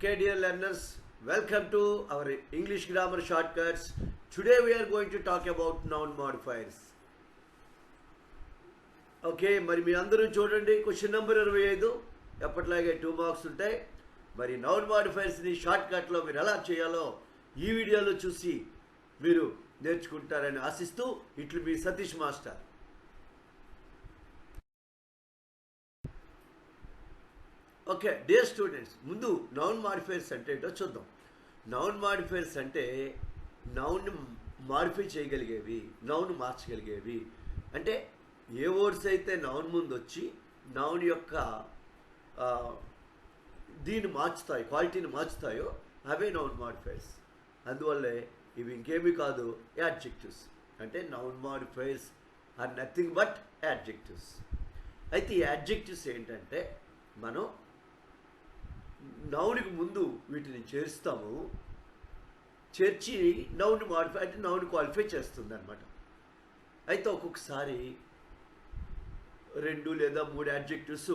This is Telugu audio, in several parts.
Okay, dear learners, welcome to our English grammar shortcuts. Today we are going to talk about noun modifiers. Okay, మరి మీ అందరూ చూడండి, క్వశ్చన్ నెంబర్ 25 ఎప్పటిలాగే 2 మార్క్స్ ఉంటాయి. మరి నౌన్ మాడిఫైర్స్ని షార్ట్ కట్లో మీరు ఎలా చేయాలో ఈ వీడియోలో చూసి మీరు నేర్చుకుంటారని ఆశిస్తూ ఇట్లు మీ Satish master. Okay dear students, ముందు నౌన్ మాడిఫైర్స్ అంటే ఏంటో చూద్దాం. నౌన్ మాడిఫైర్స్ అంటే నౌన్ మాడిఫై చేయగలిగేవి, నౌన్ మార్చగలిగేవి. అంటే ఏ వర్డ్స్ అయితే నౌన్ ముందు వచ్చి నౌన్ యొక్క దీన్ని మార్చుతాయి, క్వాలిటీని మార్చుతాయో అవే నౌన్ మాడిఫైర్స్. అందువల్లే ఇవి ఇంకేమీ కాదు, యాడ్జెక్టివ్స్. అంటే noun modifiers are nothing but adjectives. అయితే ఈ యాడ్జెక్టివ్స్ ఏంటంటే మనం నౌన్కి ముందు వీటిని చేర్స్తాము, చేర్చి నౌన్ మాడిఫై అంటే నౌన్ క్వాలిఫై చేస్తుంది అనమాట. అయితే ఒక్కొక్కసారి 2 లేదా 3 యాడ్జెక్టివ్స్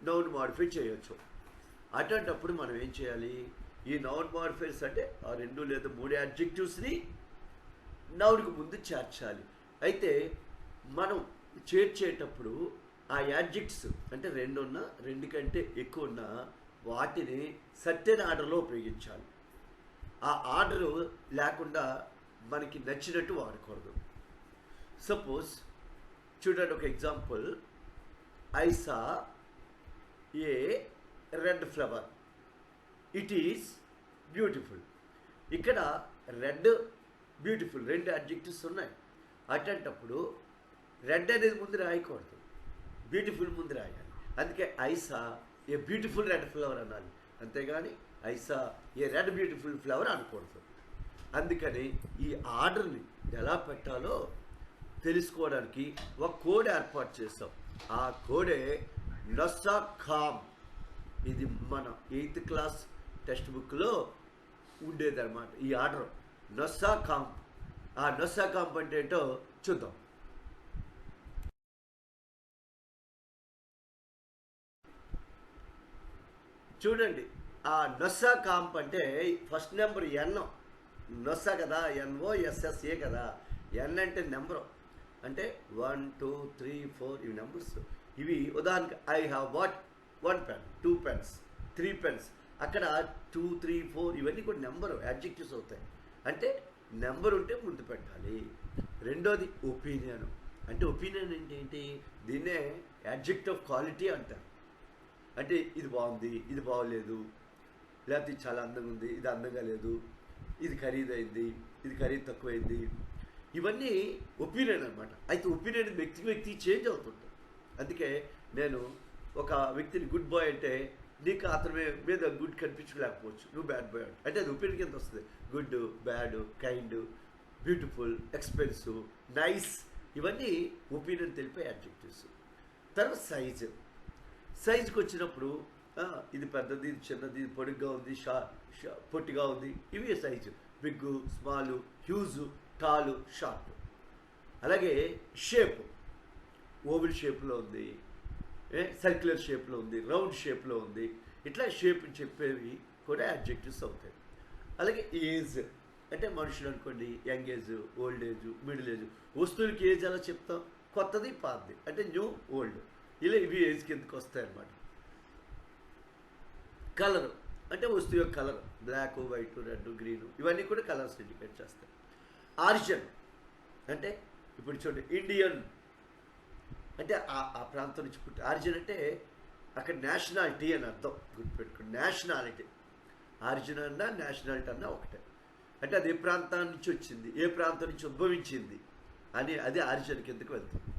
నౌన్ మాడిఫై చేయొచ్చు. అటువంటప్పుడు మనం ఏం చేయాలి? ఈ నౌన్ మాడిఫైర్స్ అంటే ఆ 2 లేదా 3 యాడ్జెక్టివ్స్ని నౌన్కి ముందు చేర్చాలి. అయితే మనం చేర్చేటప్పుడు ఆ యాడ్జెక్ట్స్ అంటే 2 ఉన్నా 2 కంటే ఎక్కువ ఉన్నా వాటిని సర్టెన్ ఆర్డర్లో ఉపయోగించాలి. ఆ ఆర్డరు లేకుండా మనకి నచ్చినట్టు వాడకూడదు. సపోజ్ చూడండి, ఒక example. I saw A red flower, it is beautiful. ఇక్కడ రెడ్, బ్యూటిఫుల్ 2 అడ్జెక్టివ్స్ ఉన్నాయి. అటువంటప్పుడు రెడ్ అనేది ముందు రాయకూడదు, బ్యూటిఫుల్ ముందు రాయాలి. అందుకే I saw a beautiful red flower అనాలి, అంతేగాని I saw A red beautiful flower అనకూడదు. అందుకని ఈ ఆర్డర్ని ఎలా పెట్టాలో తెలుసుకోవడానికి ఒక కోడ్ ఏర్పాటు చేస్తాం. ఆ కోడే నొస్సా కామ్. ఇది మన 8th క్లాస్ టెక్స్ట్ బుక్లో ఉండేదన్నమాట. ఈ ఆర్డర్ నొస్సా కామ్. ఆ నొస్సా కామ్ అంటే ఏంటో చూద్దాం. చూడండి, ఆ నొస్సా కాంప్ అంటే ఫస్ట్ నెంబర్ ఎన్. నొస్సా కదా, NOSSA కదా. ఎన్ అంటే నెంబరు, అంటే 1 2 3 4 ఇవి నెంబర్స్. ఇవి ఉదాహరణకి I have what 1 pen, 2 pens, 3 pens. అక్కడ 2 3 4 ఇవన్నీ కూడా నెంబరు, యాడ్జెక్టివ్స్ అవుతాయి. అంటే నెంబర్ ఉంటే ముందు పెట్టాలి. రెండోది ఒపీనియన్. అంటే ఒపీనియన్ అంటే ఏంటి? దీన్నే యాడ్జెక్ట్ ఆఫ్ క్వాలిటీ అంటారు. అంటే ఇది బాగుంది, ఇది బాగోలేదు, లేకపోతే ఇది చాలా అందంగా ఉంది, ఇది అందంగా లేదు, ఇది ఖరీదైంది, ఇది ఖరీదు తక్కువైంది. ఇవన్నీ ఒపీనియన్ అనమాట. అయితే ఒపీనియన్ వ్యక్తికి వ్యక్తి చేంజ్ అవుతుంటుంది. అందుకే నేను ఒక వ్యక్తిని గుడ్ బాయ్ అంటే నీకు అతని మీద గుడ్ కనిపించలేకపోవచ్చు, నువ్వు బ్యాడ్ బాయ్ అంటే అది ఒపీనియన్ కింద వస్తుంది. Good, bad, kind, beautiful, expensive, nice ఇవన్నీ ఒపీనియన్ తెలిపే యాడ్జెక్టివ్స్. తర్వాత సైజుకి వచ్చినప్పుడు ఇది పెద్దది, ఇది చిన్నది, ఇది పొడుగ్గా ఉంది, పొట్టిగా ఉంది, ఇవి size. Big, small, huge, tall, short. అలాగే షేప్, ఓవల్ షేప్లో ఉంది, సర్క్యులర్ షేప్లో ఉంది, రౌండ్ షేప్లో ఉంది. ఇట్లా షేప్ చెప్పేవి కూడా యాడ్జెక్టివ్స్ అవుతాయి. అలాగే ఏజ్ అంటే మనుషులు అనుకోండి, young age, old age, middle age. వస్తువులకి ఏజ్ ఎలా చెప్తాం? కొత్తది, పాతది. అంటే న్యూ, ఓల్డ్, ఇలా ఇవి ఏజ్ కిందకి వస్తాయి అన్నమాట. కలర్ అంటే వస్తువు యొక్క colour, black, white, red, green ఇవన్నీ కూడా కలర్స్ ఇండికేట్ చేస్తాయి. ఆరిజిన్ అంటే ఇప్పుడు చూడండి, ఇండియన్ అంటే ఆ ప్రాంతం నుంచి పుట్టి. ఆరిజిన్ అంటే అక్కడ నేషనాలిటీ అని అర్థం, గుర్తుపెట్టుకోండి. నేషనాలిటీ, ఆరిజిన్ అన్నా నేషనాలిటీ అన్నా ఒకటే. అంటే అది ఏ ప్రాంతం నుంచి వచ్చింది, ఏ ప్రాంతం నుంచి ఉద్భవించింది అని అది ఆరిజిన్ కిందకి వెళ్తుంది.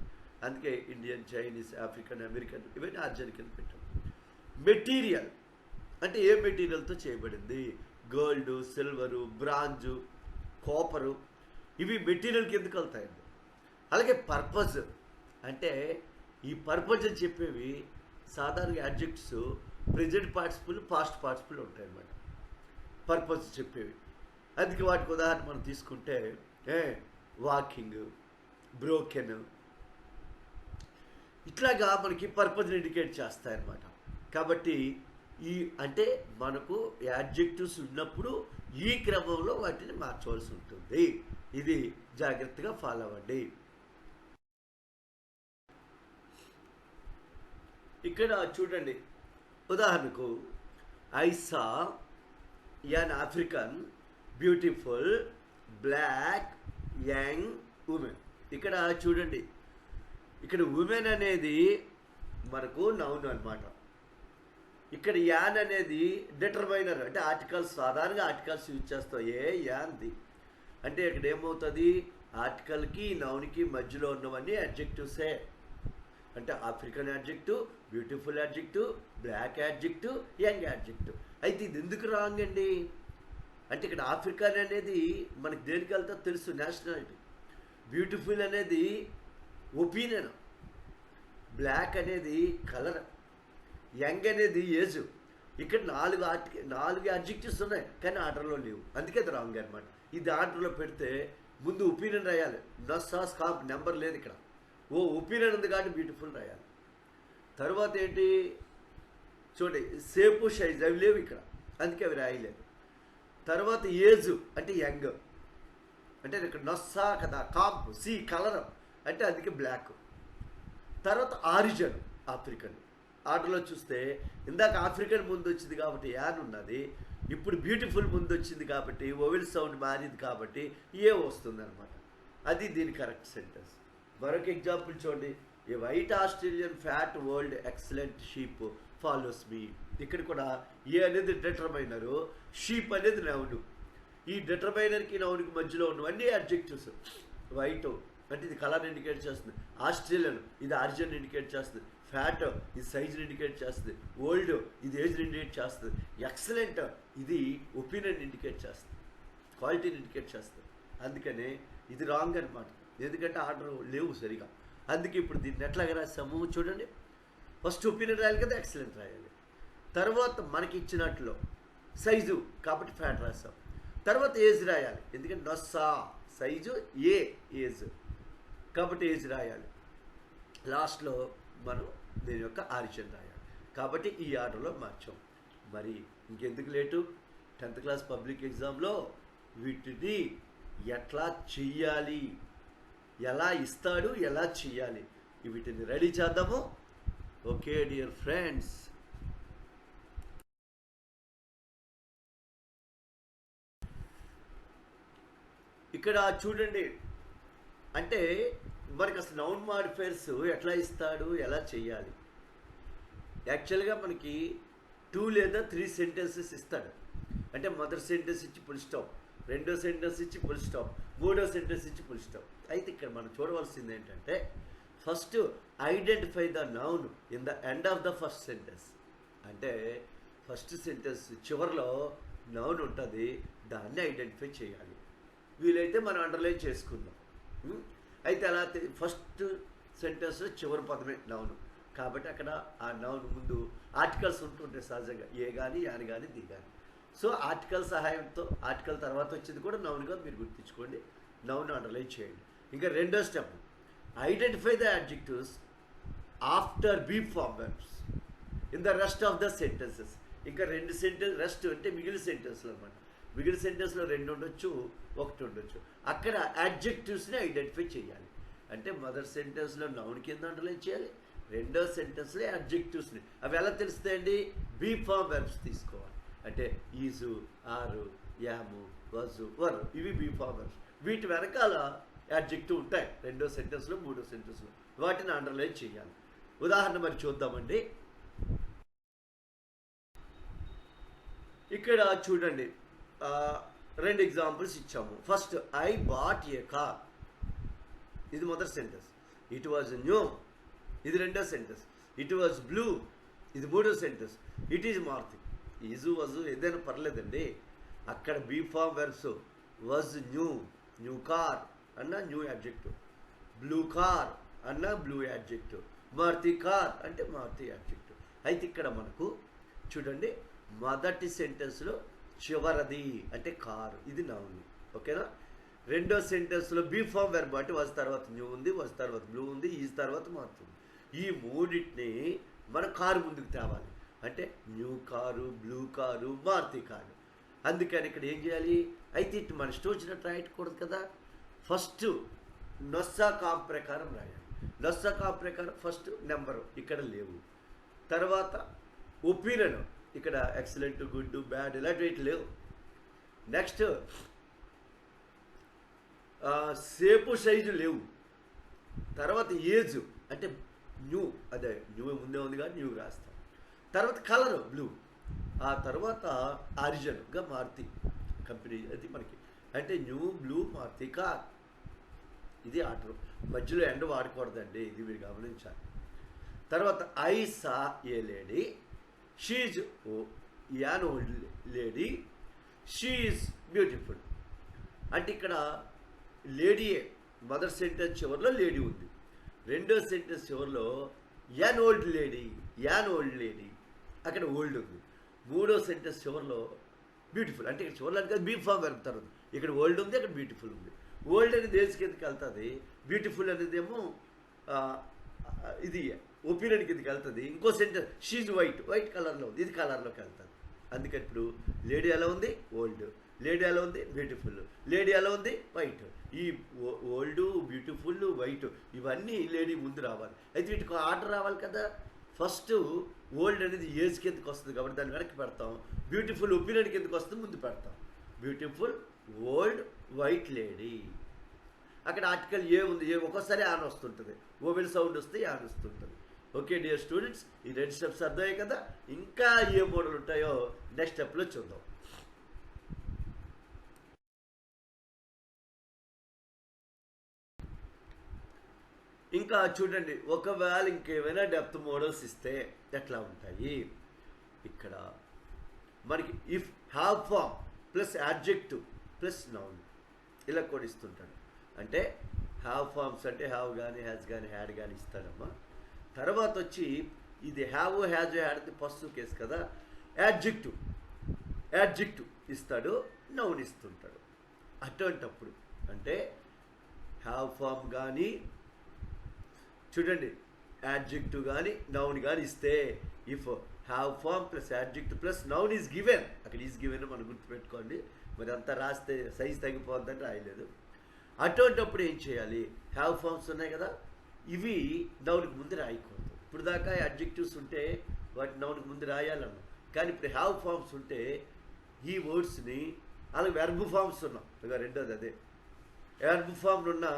అందుకే ఇండియన్, చైనీస్, ఆఫ్రికన్, అమెరికన్ ఇవన్నీ ఆరిజిన్ కింద పెట్టాం. మెటీరియల్ అంటే ఏ మెటీరియల్తో చేయబడింది? గోల్డ్, సిల్వరు, బ్రాంజు, కాపరు ఇవి మెటీరియల్ కిందకి వెళ్తాయండి. అలాగే పర్పస్ అంటే ఈ పర్పస్ అని చెప్పేవి సాధారణ యాడ్జెక్ట్స్ ప్రెజెంట్ పార్టిసిపుల్, పాస్ట్ పార్టిసిపుల్ ఉంటాయన్నమాట. పర్పస్ చెప్పేవి. అందుకే వాటికి ఉదాహరణ మనం తీసుకుంటే వాకింగ్, బ్రోకెన్, ఇట్లాగా మనకి పర్పస్ని ఇండికేట్ చేస్తాయన్నమాట. కాబట్టి ఈ అంటే మనకు యాడ్జెక్టివ్స్ ఉన్నప్పుడు ఈ క్రమంలో వాటిని మార్చవలసి ఉంటుంది. ఇది జాగ్రత్తగా ఫాలో అవ్వండి. ఇక్కడ చూడండి, ఉదాహరణకు I saw an African beautiful black young woman. ఇక్కడ చూడండి, ఇక్కడ ఉమెన్ అనేది మనకు నౌన్ అనమాట. ఇక్కడ యాన్ అనేది డిటర్మైనర్, అంటే ఆర్టికల్స్. సాధారణంగా ఆర్టికల్స్ యూజ్ చేస్తాం, ఏ యాన్ది. అంటే ఇక్కడ ఏమవుతుంది, ఆర్టికల్కి నౌన్కి మధ్యలో ఉన్నవన్నీ అడ్జెక్టివ్సే. అంటే African adjective, beautiful adjective, black adjective, young adjective. అయితే ఇది ఎందుకు రాంగ్ అండి అంటే ఇక్కడ ఆఫ్రికన్ అనేది మనకి దేనికి వెళ్తా తెలుసు, నేషనాలిటీ. బ్యూటిఫుల్ అనేది ఒపీనియన్, బ్లాక్ అనేది కలర్, యంగ్ అనేది ఏజ్. ఇక్కడ 4 అడ్జెక్టివ్స్ ఉన్నాయి కానీ ఆర్డర్లో లేవు, అందుకే అది రాంగ్ అనమాట. ఇది ఆర్డర్లో పెడితే ముందు ఒపీనియన్ రాయాలి, నస్సాస్ కాంప్ నెంబర్ లేదు ఇక్కడ. ఓ ఒపీనియన్ ఉంది కాబట్టి బ్యూటిఫుల్ రాయాలి. తర్వాత ఏంటి చూడండి, సేపు సైజ్ అవి లేవు ఇక్కడ, అందుకే అవి రాయలేదు. తర్వాత ఏజ్ అంటే యంగ్, అంటే ఇక్కడ నస్సా కదా, కాంప్ సి కలర్ అంటే అందుకే బ్లాక్. తర్వాత ఆరిజిన్ ఆఫ్రికన్. ఆర్డర్లో చూస్తే ఇందాక ఆఫ్రికన్ ముందు వచ్చింది కాబట్టి యాన్ ఉన్నది, ఇప్పుడు బ్యూటిఫుల్ ముందు వచ్చింది కాబట్టి ఓవెల్ సౌండ్ మారింది కాబట్టి ఏ వస్తుంది అనమాట. అది దీని కరెక్ట్ సెంటెన్స్. మరొక ఎగ్జాంపుల్ చూడండి, a white Australian fat world excellent sheep follows me. ఇక్కడ కూడా ఏ అనేది డిటర్మైనరు, షీప్ అనేది నౌను. ఈ డిటర్మైనర్కి నౌన్కి మధ్యలో ఉన్నవన్నీ అడ్జెక్టివ్స్. వైట్ అంటే ఇది కలర్ ఇండికేట్ చేస్తుంది, ఆస్ట్రేలియన్ ఇది ఆరిజిన్ ఇండికేట్ చేస్తుంది, ఫ్యాట్ ఇది సైజుని ఇండికేట్ చేస్తుంది, ఓల్డ్ ఇది ఏజ్ని ఇండికేట్ చేస్తుంది, ఎక్సలెంట్ ఇది ఒపీనియన్ ఇండికేట్ చేస్తుంది, క్వాలిటీని ఇండికేట్ చేస్తుంది. అందుకనే ఇది రాంగ్ అనమాట, ఎందుకంటే ఆర్డర్ లేవు సరిగా. అందుకే ఇప్పుడు దీన్ని ఎట్లాగా రాసాము చూడండి, ఫస్ట్ ఒపీనియన్ రాయాలి కదా, ఎక్సలెంట్ రాయాలి. తర్వాత మనకి ఇచ్చినట్లు సైజు కాబట్టి ఫ్యాట్ రాసాం. తర్వాత ఏజ్ రాయాలి, ఎందుకంటే నొస్సా సైజు ఏజ్ కాబట్టి ఏజ్ రాయాలి. లాస్ట్లో మనం దీని యొక్క ఆరిజిన్ రాయాలి. కాబట్టి ఈ ఆర్డర్లో మార్చాం. మరి ఇంకెందుకు లేటు, 10th క్లాస్ పబ్లిక్ ఎగ్జామ్లో వీటిని ఎట్లా చెయ్యాలి, ఎలా ఇస్తాడు, ఎలా చెయ్యాలి, వీటిని రెడీ చేద్దాము. ఓకే డియర్ ఫ్రెండ్స్, ఇక్కడ చూడండి, అంటే మనకి అసలు నౌన్ మాడిఫైర్స్ ఎట్లా ఇస్తాడు, ఎలా చెయ్యాలి. యాక్చువల్గా మనకి 2 లేదా 3 సెంటెన్సెస్ ఇస్తాడు. అంటే మొదటి సెంటెన్స్ ఇచ్చి ఫుల్ స్టాప్, రెండో సెంటెన్స్ ఇచ్చి ఫుల్ స్టాప్, మూడో సెంటెన్స్ ఇచ్చి ఫుల్ స్టాప్. అయితే ఇక్కడ మనం చూడవలసింది ఏంటంటే, first identify the noun in the end of the first sentence. అంటే ఫస్ట్ సెంటెన్స్ చివరిలో నౌన్ ఉంటుంది, దాన్ని ఐడెంటిఫై చేయాలి. వీలైతే మనం అండర్లైన్ చేసుకుందాం. అయితే అలా ఫస్ట్ సెంటెన్స్లో చివరి పదమే నౌను కాబట్టి అక్కడ ఆ నౌన్ ముందు ఆర్టికల్స్ ఉంటుంటాయి సహజంగా, ఏ కానీ యాని కానీ ది కానీ. సో ఆర్టికల్ సహాయంతో ఆర్టికల్ తర్వాత వచ్చేది కూడా నౌన్గా మీరు గుర్తించుకోండి, నౌన్ అండర్లైన్ చేయండి. ఇంకా రెండో step, identify the adjectives after be form verbs in the rest of the sentences. ఇంకా 2 సెంటెన్స్ రెస్ట్ అంటే మిగిలిన సెంటెన్స్లు అనమాట. మిగిలిన సెంటెన్స్లో 2 ఉండొచ్చు, 1 ఉండొచ్చు. అక్కడ అడ్జెక్టివ్స్ని ఐడెంటిఫై చేయాలి. అంటే మొదటి సెంటెన్స్లో నౌన్ కింద అండర్లైన్ చేయాలి, రెండో సెంటెన్స్లో అడ్జెక్టివ్స్ని. అవి ఎలా తెలుస్తాయండి, బీ ఫార్మ్ వెర్బ్స్ తీసుకోవాలి. అంటే ఈజు, ఆరు, యాము, వజు, వర్, ఇవి బీ ఫార్మ్ వెర్బ్స్. వీటి వెనకాల అడ్జెక్టివ్ ఉంటాయి రెండో సెంటెన్స్లో, మూడో సెంటెన్స్లో. వాటిని అండర్లైన్ చేయాలి. ఉదాహరణ మరి చూద్దామండి. ఇక్కడ చూడండి, 2 ఎగ్జాంపుల్స్ ఇచ్చాము. First, I bought a car, ఇది మొదటి సెంటెన్స్. ఇట్ వాజ్ న్యూ, ఇది రెండో సెంటెన్స్. ఇట్ వాజ్ బ్లూ, ఇది మూడో sentence. It is Maruti. Is was ఏదైనా పర్లేదండి. అక్కడ be form verbs was new, new car అన్న న్యూ యాడ్జెక్టివ్, బ్లూ కార్ అన్న బ్లూ యాడ్జెక్టివ్, మారుతి కార్ అంటే మారుతి యాడ్జెక్టివ్. అయితే ఇక్కడ మనకు చూడండి, మొదటి సెంటెన్స్లో చివరది అంటే కారు, ఇది నౌన్, ఓకేనా. రెండో సెంటెన్స్లో బీ ఫార్మ్ వెర్బ్ అంటే వాజ్ తర్వాత న్యూ ఉంది, వాజ్ తర్వాత బ్లూ ఉంది, ఈజ్ తర్వాత మారుతుంది. ఈ మూడింటిని మనం కారు ముందుకు తేవాలి. అంటే new car, blue car, Maruti car. అందుకని ఇక్కడ ఏం చేయాలి? అయితే ఇటు మన ఇష్టం వచ్చినట్టు రాయకూడదు కదా. ఫస్ట్ నొస్సా కామ్ ప్రకారం రాయాలి. నొస్సా కామ్ ప్రకారం ఫస్ట్ నెంబరు ఇక్కడ లేవు. తర్వాత ఒపీనియన్ ఇక్కడ ఎక్సలెంట్, గుడ్, బ్యాడ్ ఇలాంటివి లేవు. నెక్స్ట్ సేపు సైజు లేవు. తర్వాత ఏజ్ అంటే న్యూ, అదే న్యూ ముందే ఉంది కానీ న్యూ రాస్తాం. తర్వాత కలర్ బ్లూ. ఆ తర్వాత ఆరిజిన్గా మారుతి కంపెనీ, అది మనకి అంటే న్యూ బ్లూ మారుతి కార్. ఇది ఆర్డర్. మధ్యలో ఎండ వాడకూడదండి, ఇది మీరు గమనించాలి. తర్వాత I saw a lady, she's an old lady, she's beautiful. అంటే ఇక్కడ లేడీయే మొదటి సెంటెన్స్ చివరిలో లేడీ ఉంది, రెండో సెంటెన్స్ చివరిలో an old lady, an old lady అక్కడ ఓల్డ్ ఉంది, మూడో సెంటెన్స్ చివరిలో బ్యూటిఫుల్. అంటే ఇక్కడ చివరిలో అంటే బీ ఫామ్ వెళ్తారు. ఇక్కడ ఓల్డ్ ఉంది, అక్కడ బ్యూటిఫుల్ ఉంది. ఓల్డ్ అనేది దేశ కిందకి వెళ్తుంది, బ్యూటిఫుల్ అనేది ఏమో ఇది ఒపీనియన్ కిందకి వెళ్తుంది. ఇంకో సెంటెన్స్ షీజ్ వైట్, వైట్ కలర్లో ఉంది, ఇది కలర్లోకి వెళ్తుంది. అందుకని ఇప్పుడు లేడీ ఎలా ఉంది? ఓల్డ్. లేడీ ఎలా ఉంది? బ్యూటిఫుల్. లేడీ ఎలా ఉంది? వైట్. ఈ ఓల్డ్, బ్యూటిఫుల్, వైట్ ఇవన్నీ లేడీ ముందు రావాలి. అయితే వీటికి ఆర్డర్ రావాలి కదా. ఫస్ట్ ఓల్డ్ అనేది ఏజ్ కిందకి వస్తుంది కాబట్టి దాన్ని వెనక్కి పెడతాం. బ్యూటిఫుల్ ఒపీనియన్ కిందకి వస్తుంది, ముందు పెడతాం. Beautiful, old, white lady. అక్కడ ఆర్టికల్ ఏ ఉంది, ఏ ఒక్కోసారి ఆన్ వస్తుంటుంది, ఓవెల్ సౌండ్ వస్తే ఆన్ వస్తుంటుంది. ఓకే డియర్ స్టూడెంట్స్, ఈ 2 స్టెప్స్ అర్థమయ్యాయి కదా. ఇంకా ఏ మోడల్ ఉంటాయో నెక్స్ట్ స్టెప్లో చూద్దాం. ఇంకా చూడండి, ఒకవేళ ఇంకేమైనా డెప్త్ మోడల్స్ ఇస్తే ఎట్లా ఉంటాయి. ఇక్కడ మనకి if have form plus adjective plus noun ఇలా కూడా ఇస్తుంటాడు. అంటే హ్యావ్ ఫామ్స్ అంటే హ్యావ్ కానీ, హ్యాజ్ కానీ, హ్యాడ్ కానీ ఇస్తాడమ్మా. తర్వాత వచ్చి ఇది have, has, had first case కదా. యాడ్జెక్టివ్ ఇస్తాడు, నౌన్ ఇస్తుంటాడు. అటువంటప్పుడు అంటే హ్యావ్ ఫామ్ కానీ చూడండి, యాడ్జెక్టివ్ కానీ నౌన్ కానీ ఇస్తే if have form plus adjective plus noun is given, అక్కడ ఈజ్ గివెన్ మనం గుర్తుపెట్టుకోండి. మరి అంతా రాస్తే సైజ్ తగ్గిపోద్దని రాయలేదు. అటువంటిప్పుడు ఏం చేయాలి? హ్యావ్ ఫామ్స్ ఉన్నాయి కదా, ఇవి నౌన్కి ముందు రాయకూడదు. ఇప్పుడు దాకా అడ్జెక్టివ్స్ ఉంటే వాటి నౌన్కి ముందు రాయాలన్నాం. కానీ ఇప్పుడు హ్యావ్ ఫామ్స్ ఉంటే ఈ వర్డ్స్ని, అలాగే వెర్బ్ ఫామ్స్ ఉన్నాం ఇక రెండోది అదే. వెర్బ్ ఫామ్లు ఉన్న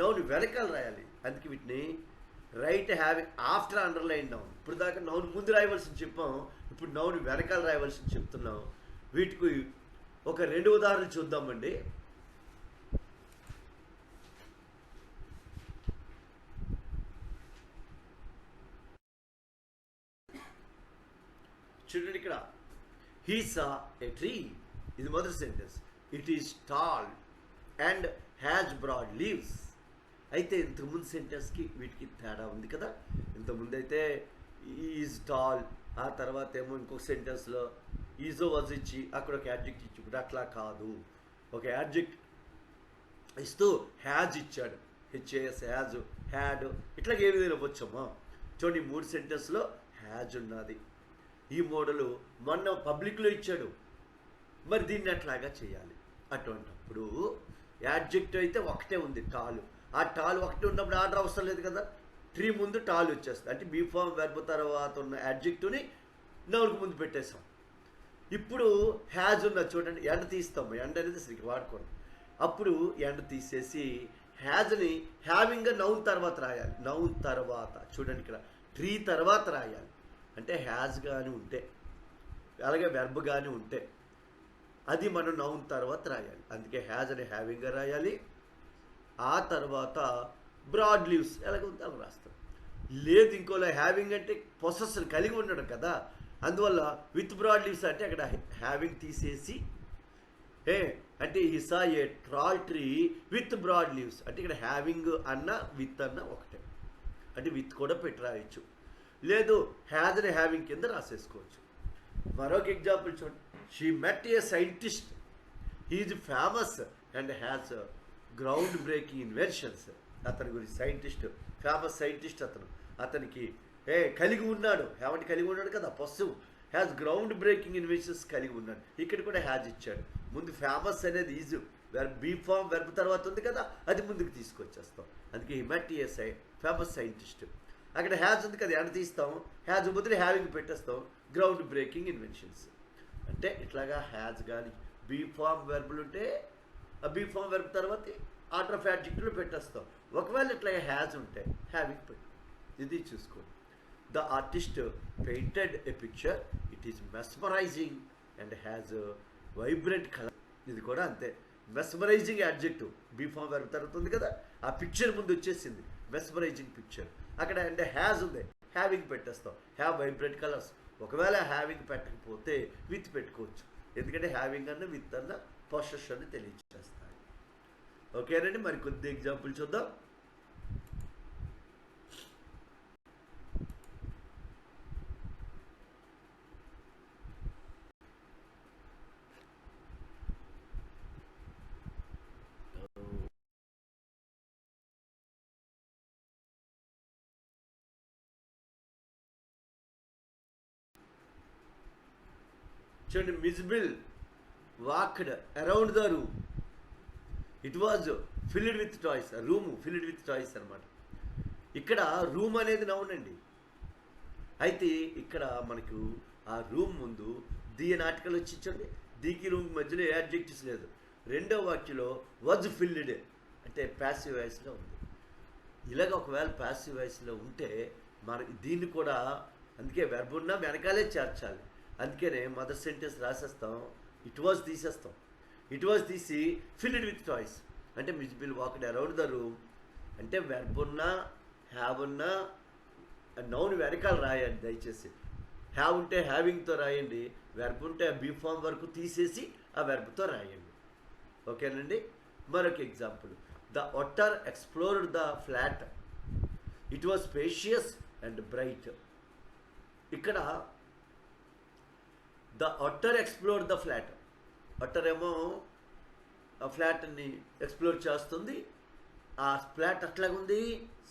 నౌన్ వెనకాల రాయాలి. అందుకే వీటిని right having after underline noun. ఇప్పుడు దాకా నౌన్ ముందు రాయవలసింది చెప్పాం, ఇప్పుడు నౌన్ వెనకాల రాయవలసింది చెప్తున్నాం. వీటికి ఒక 2 ఉదాహరణలు చూద్దామండి. చూడండి, ఇక్కడ హీ సా ఏ ట్రీ, ఇది మొదటి sentence. It is tall and has broad leaves. అయితే ఇంతకుముందు సెంటెన్స్కి వీటికి తేడా ఉంది కదా. ఇంతకుముందు అయితే ఈజ్ టాల్, ఆ తర్వాత ఏమో ఇంకొక సెంటెన్స్లో ఈజో వాజ్ ఇచ్చి అక్కడ ఒక యాడ్జెక్ట్ ఇచ్చి, ఇప్పుడు అట్లా కాదు. ఒక యాడ్జెక్ట్ ఇస్తూ హ్యాజ్ ఇచ్చాడు, హెచ్ఏఎస్, హ్యాజ్, హ్యాడ్, ఇట్లా ఏ విధంగా ఇవ్వచ్చమ్మా. చూడండి, 3 సెంటెన్స్లో హ్యాజ్ ఉన్నది. ఈ మోడలు మొన్న పబ్లిక్లో ఇచ్చాడు, మరి దీన్ని అట్లాగా చేయాలి. అటువంటిప్పుడు యాడ్జెక్ట్ అయితే ఒకటే ఉంది, టాలు. ఆ టాల్ ఒకటే ఉన్నప్పుడు ఆర్డర్ అవసరం లేదు కదా. ట్రీ ముందు టాల్ వచ్చేస్తుంది. అంటే బీ ఫామ్ వెర్బ్ తర్వాత ఉన్న యాడ్జెక్టివ్ని నౌన్కి ముందు పెట్టేసాం. ఇప్పుడు హ్యాజ్ ఉన్నది చూడండి, ఎండ తీస్తాము. ఎండ అనేది సరిగ్గా వాడకూడదు. అప్పుడు ఎండ తీసేసి హ్యాజ్ని హ్యావింగ్గా నౌన్ తర్వాత రాయాలి. నౌన్ తర్వాత చూడండి, ఇక్కడ ట్రీ తర్వాత రాయాలి. అంటే హ్యాజ్ కానీ ఉంటే, అలాగే వెర్బ్ కానీ ఉంటే అది మనం నౌన్ తర్వాత రాయాలి. అందుకే హ్యాజ్ అని హ్యావింగ్గా రాయాలి. ఆ తర్వాత బ్రాడ్ లీవ్స్ ఎలాగ ఉందో అలా రాస్తాం. లేదు ఇంకోలా హ్యావింగ్ అంటే పొసెసర్ కలిగి ఉండడం కదా, అందువల్ల విత్ బ్రాడ్ లీవ్స్ అంటే అక్కడ హ్యావింగ్ తీసేసి అంటే he saw a tall tree with broad leaves. అంటే ఇక్కడ హ్యావింగ్ అన్న విత్ అన్న ఒకటే, అంటే విత్ కూడా పెట్టి రాయొచ్చు. లేదు హ్యాజ్ అని హ్యావింగ్ కింద రాసేసుకోవచ్చు. మరొక ఎగ్జాంపుల్ చూడండి, she met a scientist, he famous and has ground breaking inventions. అతని గురించి సైంటిస్ట్, ఫేమస్ సైంటిస్ట్ అతను. అతనికి కలిగి ఉన్నాడు, హ్యావ్ అంటే కలిగి ఉన్నాడు కదా, పస్సు. హ్యాస్ గ్రౌండ్ బ్రేకింగ్ ఇన్వెన్షన్స్ కలిగి ఉన్నాడు. ఇక్కడ కూడా హ్యాజ్ ఇచ్చాడు. ముందు ఫేమస్ అనేది is verb, be form verb తర్వాత ఉంది కదా, అది ముందుకు తీసుకొచ్చేస్తాం. అందుకే he met a famous scientist. అక్కడ హ్యాజ్ ఉంది కదా, ఎంత తీస్తాం, హ్యాజ్ బదులు హ్యావింగ్ పెట్టేస్తాం. గ్రౌండ్ బ్రేకింగ్ ఇన్వెన్షన్స్ అంటే ఇట్లాగా హ్యాజ్ కానీ బీ ఫామ్ వెర్బులు ఉంటే ఆ బీ ఫామ్ వెర్బ్ తర్వాత ఆర్డర్ ఆఫ్ యాడ్జెక్టివ్లో పెట్టేస్తాం. ఒకవేళ ఇట్లాగా హ్యాజ్ ఉంటే హ్యావింగ్ పెట్టు. ఇది చూసుకోండి. The artist painted a picture, it is mesmerising and has vibrant colour. ఇది కూడా అంతే, mesmerising adjective be form verb తర్వాత ఉంది కదా, ఆ పిక్చర్ ముందు వచ్చేసింది మెస్మరైజింగ్ పిక్చర్. అక్కడ అంటే హ్యాజ్ ఉంది, హ్యావింగ్ పెట్టేస్తాం. Have vibrant colours. ఒకవేళ హ్యావింగ్ పెట్టకపోతే విత్ పెట్టుకోవచ్చు, ఎందుకంటే హ్యావింగ్ అన్న విత్ అన్న పొసెషన్ తెలియజేస్తాయి. ఓకేనండి, మరి కొద్ది ఎగ్జాంపుల్ చూద్దాం. చూడండి, Mijbil walked around the room, it was filled with toys. Room filled with toys అనమాట. ఇక్కడ రూమ్ అనేది నౌన్ అండి. అయితే ఇక్కడ మనకు ఆ రూమ్ ముందు ది అనే ఆర్టికల్ వచ్చి చూడండి, దీకి రూమ్ మధ్యలో ఏ అడ్జెక్టివ్స్ లేదు. రెండో వాక్యలో వాజ్ ఫిల్డ్ అంటే ప్యాసివ్ వాయిస్లో ఉంది. ఇలాగ ఒకవేళ ప్యాసివ్ వాయిస్లో ఉంటే మనకి దీన్ని కూడా, అందుకే వెర్బ్ ఉన్నా వెనకాలే చేర్చాలి. అందుకనే మదర్ సెంటెన్స్ రాసేస్తాం, ఇట్ వాజ్ తీసేస్తాం. ఇట్ వాజ్ తీసి ఫిల్డ్ విత్ టాయ్స్ అంటే మిజ్బిల్ వాక్డ్ అరౌండ్ ద రూమ్ అంటే వెర్బ్ ఉన్నా హ్యావ్ ఉన్నా నౌన్ వెనకాల రాయండి దయచేసి. హ్యావ్ ఉంటే హ్యావింగ్తో రాయండి, వెర్బ్ ఉంటే బీ ఫామ్ వరకు తీసేసి ఆ వెర్బ్తో రాయండి. ఓకేనండి. మరొక example, the otter explored the flat, it was spacious and bright. ఇక్కడ the otter explored the flat, otter ఏమో ఆ ఫ్లాట్ని ఎక్స్ప్లోర్ చేస్తుంది. ఆ ఫ్లాట్ అట్లాగుంది,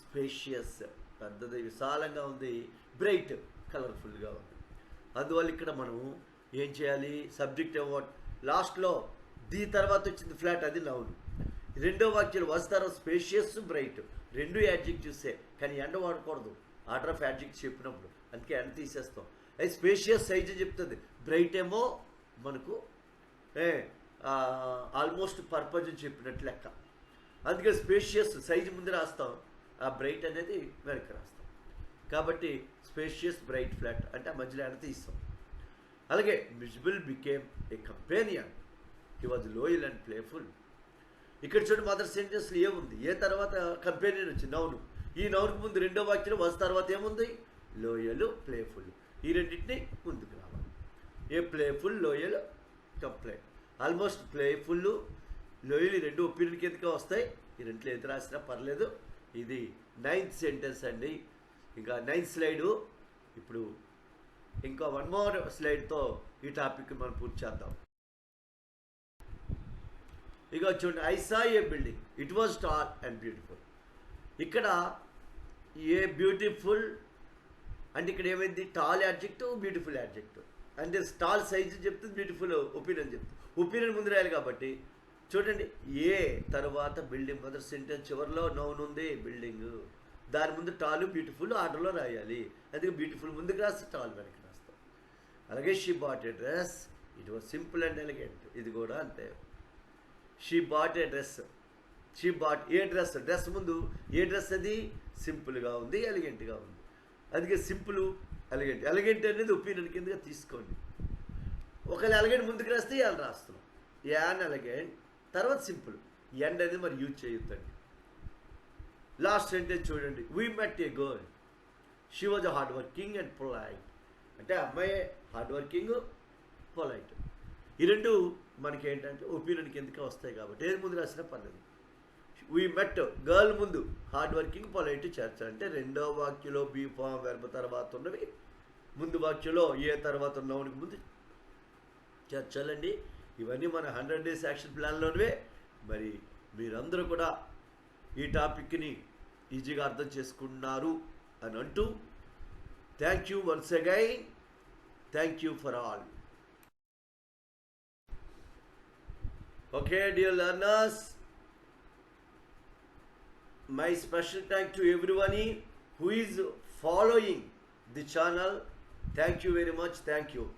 స్పేషియస్ పెద్దది విశాలంగా ఉంది, బ్రైట్ కలర్ఫుల్గా ఉంది. అందువల్ల ఇక్కడ మనం ఏం చేయాలి, సబ్జెక్ట్ ఏమో లాస్ట్లో ది తర్వాత వచ్చింది ఫ్లాట్, అది నౌన్. రెండో వాక్యాలు వాజ్ తర్వాత స్పేషియస్ బ్రైట్ రెండు యాడ్జెక్టివ్సే, కానీ ఎండ వాడకూడదు ఆర్డర్ ఆఫ్ యాడ్జెక్టివ్స్ చెప్పినప్పుడు, అందుకే ఎండ తీసేస్తాం. అది స్పేషియస్ సైజ్ చెప్తుంది, బ్రైట్ ఏమో మనకు ఆల్మోస్ట్ పర్పజ్ చెప్పినట్టు లెక్క. అందుకే స్పేషియస్ సైజు ముందు రాస్తాం, ఆ బ్రైట్ అనేది వెనక్కి రాస్తాం. కాబట్టి స్పేషియస్ బ్రైట్ ఫ్లాట్ అంటే ఆ మధ్యలో ఎండ తీస్తాం. అలాగే Mijbil became a companion, he was loyal and playful. ఇక్కడ చూడండి మదర్ సెంటెన్స్లో ఏముంది, ఏ తర్వాత కంపెనియన్ వచ్చింది నౌను. ఈ నౌన్కి ముందు రెండో వాక్యం వాజ్ తర్వాత ఏముంది, లోయల్ ప్లేఫుల్. ఈ రెండింటిని ముందుకు రావాలి. A playful loyal complaint. Almost playful loyal రెండు ఒపీనియన్ కిందకే వస్తాయి. ఈ రెంట్లో ఎంత రాసినా పర్లేదు. ఇది 9th సెంటెన్స్ అండి. ఇంకా 9th స్లైడు. ఇప్పుడు ఇంకా 1 more స్లైడ్తో ఈ టాపిక్ మనం పూర్తి చేద్దాం. ఇక చూడండి, I saw A building, it was tall and beautiful. ఇక్కడ ఏ బ్యూటిఫుల్ అంటే ఇక్కడ ఏమైంది, టాల్ యాడ్జెక్టివ్ బ్యూటిఫుల్ యాడ్జెక్టివ్. అంటే టాల్ సైజు చెప్తుంది, బ్యూటిఫుల్ ఒపీనియన్ చెప్తుంది. ఒపీనియన్ ముందు రాయాలి కాబట్టి చూడండి, ఏ తర్వాత బిల్డింగ్ మదర్ సెంటెన్స్ చివరిలో నౌన్ ఉంది బిల్డింగ్, దాని ముందు టాలు బ్యూటిఫుల్ ఆర్డర్లో రాయాలి. అందుకే బ్యూటిఫుల్ ముందుకు రాసి టాల్ వెనక్కి రాస్తాం. అలాగే she bought a dress, it was simple and elegant. ఇది కూడా అంతే, she bought a dress, she bought a dress, dress ముందు ఏ డ్రెస్ అది సింపుల్గా ఉంది ఎలిగెంట్గా ఉంది. అందుకే సింపుల్ ఎలిగెంట్, ఎలిగెంట్ అనేది ఒపీనియన్ కిందగా తీసుకోండి. ఒకవేళ ఎలిగెంట్ ముందుకు రాస్తే ఇలా రాస్తున్నాం, యాన్ ఎలిగెంట్ తర్వాత సింపుల్. ఎండ్ అనేది మరి యూజ్ చేయొద్దండి. లాస్ట్ సెంటెన్స్ చూడండి, we met A girl, she was hard working and polite. అంటే అమ్మాయి హార్డ్ వర్కింగ్ పొలైట్. ఈ రెండు మనకి ఏంటంటే ఒపీనియన్ కిందకే వస్తాయి కాబట్టి ఏది ముందు రాసినా పర్లేదు. వీ మెట్ గర్ల్ ముందు హార్డ్ వర్కింగ్ పొలైట్ చేర్చాలంటే రెండో వాక్యలో బీ ఫామ్ వెర్బ్ తర్వాత ఉన్నవి ముందు వాక్యంలో ఏ తర్వాత ఉన్నవానికి ముందు చేర్చాలండి. ఇవన్నీ మన 100 days యాక్షన్ ప్లాన్లోనివే. మరి మీరందరూ కూడా ఈ టాపిక్ని ఈజీగా అర్థం చేసుకున్నారు అని అంటూ Thank you once again. Thank you for all. Okay, dear learners, my special thank to everyone who is following the channel. Thank you very much. Thank you.